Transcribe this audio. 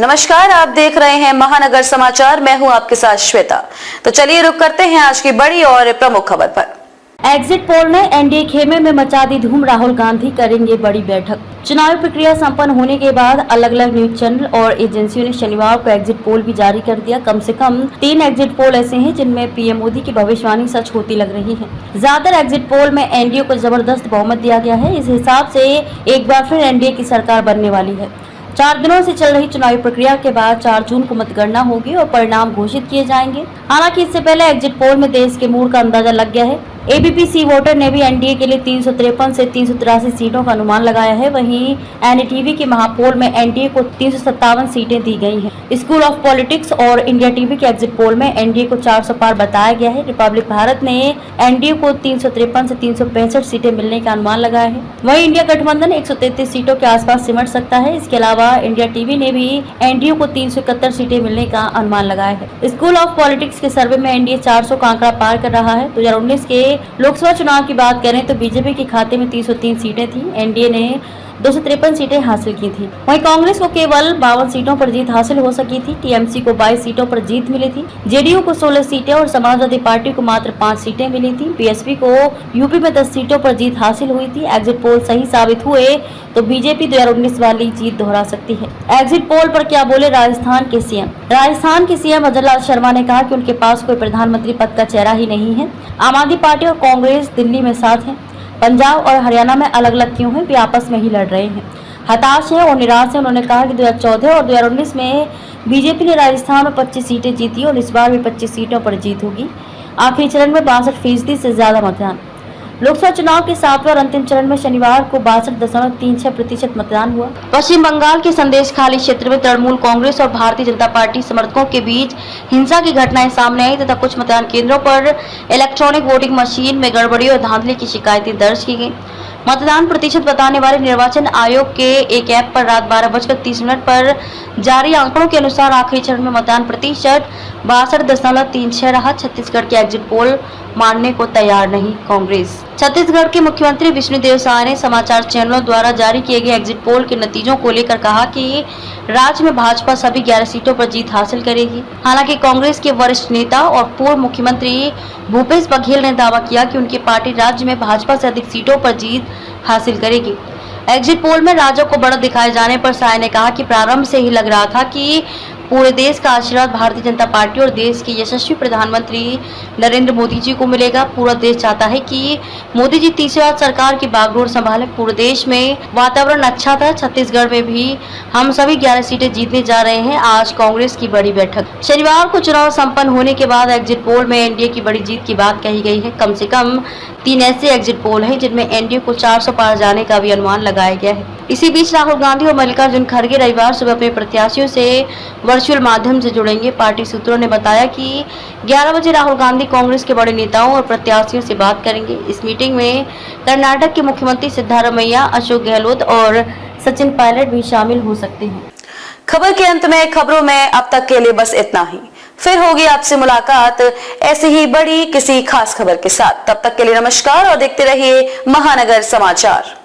नमस्कार, आप देख रहे हैं महानगर समाचार। मैं हूं आपके साथ श्वेता। तो चलिए रुक करते हैं आज की बड़ी और प्रमुख खबर पर। एग्जिट पोल ने एनडीए खेमे में मचा दी धूम। राहुल गांधी करेंगे बड़ी बैठक। चुनावी प्रक्रिया संपन्न होने के बाद अलग अलग न्यूज चैनल और एजेंसियों ने शनिवार को एग्जिट पोल भी जारी कर दिया। कम से कम 3 एग्जिट पोल ऐसे हैं जिनमें पीएम मोदी की भविष्यवाणी सच होती लग रही है। ज्यादातर एग्जिट पोल में एनडीए को जबरदस्त बहुमत दिया गया है। इस हिसाब से एक बार फिर एनडीए की सरकार बनने वाली है। 4 दिनों से चल रही चुनावी प्रक्रिया के बाद 4 जून को मतगणना होगी और परिणाम घोषित किए जाएंगे। हालांकि इससे पहले एग्जिट पोल में देश के मूड का अंदाजा लग गया है। एबीपी सी वोटर ने भी एनडीए के लिए 353 से 383 सीटों का अनुमान लगाया है। वहीं एनडीटीवी के महापोल में एनडीए को 357 सीटें दी गई हैं। स्कूल ऑफ पॉलिटिक्स और इंडिया टीवी के एग्जिट पोल में एनडीए को 400 पार बताया गया है। रिपब्लिक भारत ने एनडीए को 353 से 365 सीटें मिलने का अनुमान लगाया है। वहीं इंडिया गठबंधन 133 सीटों के आसपास सिमट सकता है। इसके अलावा इंडिया टीवी ने भी एनडीए को 371 सीटें मिलने का अनुमान लगाया है। स्कूल ऑफ पॉलिटिक्स के सर्वे में एनडीए 400 का आंकड़ा पार कर रहा है। 2019 के लोकसभा चुनाव की बात करें तो बीजेपी के खाते में 303 सीटें थी। एनडीए ने 253 सीटें हासिल की थी। वहीं कांग्रेस को केवल 52 सीटों पर जीत हासिल हो सकी थी। टीएमसी को 22 सीटों पर जीत मिली थी। जेडीयू को 16 सीटें और समाजवादी पार्टी को मात्र 5 सीटें मिली थी। बीएसपी को यूपी में 10 सीटों पर जीत हासिल हुई थी। एग्जिट पोल सही साबित हुए तो बीजेपी 2019 वाली जीत दोहरा सकती है। एग्जिट पोल पर क्या बोले राजस्थान के सीएम। राजस्थान के सीएम अजय लाल शर्मा ने कहा कि उनके पास कोई प्रधानमंत्री पद का चेहरा ही नहीं है। आम आदमी पार्टी और कांग्रेस दिल्ली में साथ है, पंजाब और हरियाणा में अलग अलग क्यों हैं, वे आपस में ही लड़ रहे हैं, हताश है और निराश है। उन्होंने कहा कि 2014 और 2019 में बीजेपी ने राजस्थान में 25 सीटें जीती और इस बार भी 25 सीटों पर जीत होगी। आखिरी चरण में 62% से ज्यादा मतदान। लोकसभा चुनाव के 7वें और अंतिम चरण में शनिवार को 62.36% मतदान हुआ। पश्चिम बंगाल के संदेशखाली क्षेत्र में तृणमूल कांग्रेस और भारतीय जनता पार्टी समर्थकों के बीच हिंसा की घटनाएं सामने आई तथा कुछ मतदान केंद्रों पर इलेक्ट्रॉनिक वोटिंग मशीन में गड़बड़ी और धांधली की शिकायतें दर्ज की गई। मतदान प्रतिशत बताने वाले निर्वाचन आयोग के एक ऐप पर रात 12:30 पर जारी आंकड़ों के अनुसार आखिरी चरण में मतदान प्रतिशत 62.36 रहा। छत्तीसगढ़ के एग्जिट पोल मानने को तैयार नहीं कांग्रेस। छत्तीसगढ़ के मुख्यमंत्री विष्णुदेव साय ने समाचार चैनलों द्वारा जारी किए गए एग्जिट पोल के नतीजों को लेकर कहा कि राज्य में भाजपा सभी 11 सीटों पर जीत हासिल करेगी। हालांकि कांग्रेस के वरिष्ठ नेता और पूर्व मुख्यमंत्री भूपेश बघेल ने दावा किया कि उनकी पार्टी राज्य में भाजपा से अधिक सीटों पर जीत हासिल करेगी। एग्जिट पोल में राज्यों को बढ़त दिखाए जाने पर साय ने कहा कि प्रारंभ से ही लग रहा था कि पूरे देश का आशीर्वाद भारतीय जनता पार्टी और देश के यशस्वी प्रधानमंत्री नरेंद्र मोदी जी को मिलेगा। पूरा देश चाहता है कि मोदी जी तीसरी बार सरकार की बागडोर संभालें। पूरे देश में वातावरण अच्छा था। छत्तीसगढ़ में भी हम सभी 11 सीटें जीतने जा रहे हैं। आज कांग्रेस की बड़ी बैठक। शनिवार को चुनाव संपन्न होने के बाद एग्जिट पोल में एनडीए की बड़ी जीत की बात कही गई है। कम से कम 3 ऐसे एग्जिट पोल हैं जिनमें एनडीए को 400 पार जाने का भी अनुमान लगाया गया है। इसी बीच राहुल गांधी और मल्लिकार्जुन खड़गे रविवार सुबह अपने प्रत्याशियों से वर्चुअल माध्यम से जुड़ेंगे। पार्टी सूत्रों ने बताया कि 11 बजे राहुल गांधी कांग्रेस के बड़े नेताओं और प्रत्याशियों से बात करेंगे। इस मीटिंग में कर्नाटक के मुख्यमंत्री सिद्धारमैया, अशोक गहलोत और सचिन पायलट भी शामिल हो सकते हैं। खबर के अंत में खबरों में अब तक के लिए बस इतना ही। फिर होगी आपसे मुलाकात ऐसी ही बड़ी किसी खास खबर के साथ। तब तक के लिए नमस्कार और देखते रहिए महानगर समाचार।